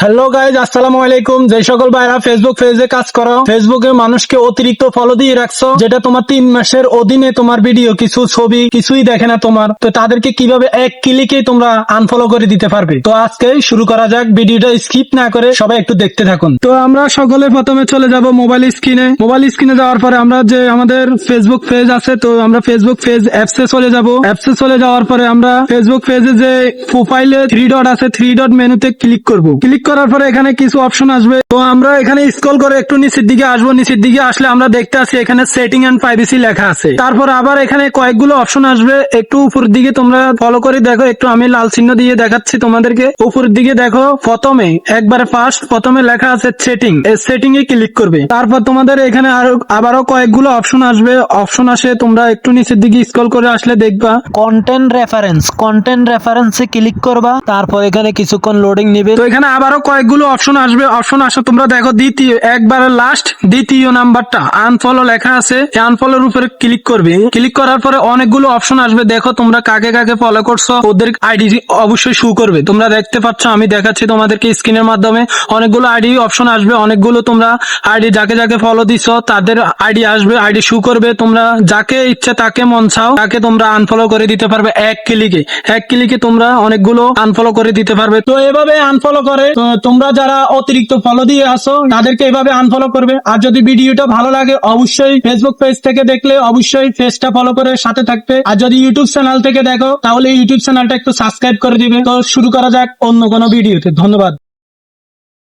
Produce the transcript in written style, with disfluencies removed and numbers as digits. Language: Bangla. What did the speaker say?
হ্যালো গাইজ, আসসালামু আলাইকুম। যে সকল ভাইরা ফেসবুক পেজে কাজ করো, ফেসবুকে মানুষকে অতিরিক্ত ফলো দিয়ে রাখছো, যেটা তোমার 3 মাসের অধীনে তোমার ভিডিও কিছু ছবি কিছুই দেখে না তোমার, তো তাদেরকে কিভাবে এক ক্লিকে তোমরা আনফলো করে দিতে পারবে। তো আজকে শুরু করা যাক, ভিডিওটা স্কিপ না করে সবাই একটু দেখতে থাকুন। তো আমরা সকলে প্রথমে চলে যাব মোবাইল স্ক্রিনে যাওয়ার পরে আমরা যে আমাদের ফেসবুক পেজ আছে, তো আমরা ফেসবুক পেজ অ্যাপসে চলে যাব। অ্যাপসে চলে যাওয়ার পরে আমরা ফেসবুক পেজে যে প্রোফাইলে 3 ডট আছে, 3 ডট মেনুতে ক্লিক করব। ক্লিক করার পরে এখানে কিছু অপশন আসবে, তো আমরা এখানে স্ক্রল করে একটু নিচের দিকে আসবো। নিচের দিকে আসলে আমরা দেখতে আছি এখানে সেটিং এন্ড প্রাইভেসি লেখা আছে। তারপর আবার এখানে কয়েকগুলো অপশন আসবে, একটু উপরের দিকে তোমরা ফলো করে দেখো। একটু আমি লাল চিহ্ন দিয়ে দেখাচ্ছি তোমাদেরকে। উপরের দিকে দেখো, প্রথমে একবারে ফার্স্ট প্রথমে লেখা আছে সেটিং, এই সেটিং এ ক্লিক করবে। তারপর তোমাদের এখানে আবারও কয়েকগুলো অপশন আসবে। অপশন আসে, তোমরা একটু নিচের দিকে স্ক্রল করে আসলে দেখবা কন্টেন্ট রেফারেন্সে ক্লিক করবা। তারপর এখানে কিছুক্ষণ লোডিং নেবে, তো এখানে আবারও কয়েকগুলো অপশন আসবে। অপশন আসে, তোমরা দেখো দ্বিতীয় একবারে লাস্ট দ্বিতীয় নাম্বারটা আনফলো লেখা আছে, আনফলোর উপরে ক্লিক করবে। ক্লিক করার পরে অনেকগুলো অপশন আসবে। দেখো তোমরা কাকে কাকে ফলো করছো, ওদের আইডি অবশ্যই শো করবে। তোমরা দেখতে পাচ্ছ, আমি দেখাচ্ছি তোমাদেরকে স্ক্রিনের মাধ্যমে। অনেকগুলো আইডি অপশন আসবে, অনেকগুলো তোমরা আইডি যাকে যাকে ফলো দিছো তাদের আইডি আসবে, আইডি শো করবে। তোমরা যাকে ইচ্ছে তাকে মন চাও তাকে তোমরা আনফলো করে দিতে পারবে এক ক্লিকে তোমরা অনেকগুলো আনফলো করে দিতে পারবে। তো এভাবে আনফলো করে তো তোমরা যারা অতিরিক্ত ফলো দিয়ে আসো তাদেরকে এভাবে আনফলো করবে। আর যদি ভিডিওটা ভালো লাগে অবশ্যই ফেসবুক পেজ থেকে দেখলে অবশ্যই পেজটা ফলো করে সাথে থাকবে। আর যদি ইউটিউব চ্যানেল থেকে দেখো তাহলে ইউটিউব চ্যানেলটা একটু সাবস্ক্রাইব করে দিবে। তো শুরু করা যাক অন্য কোনো ভিডিওতে। ধন্যবাদ।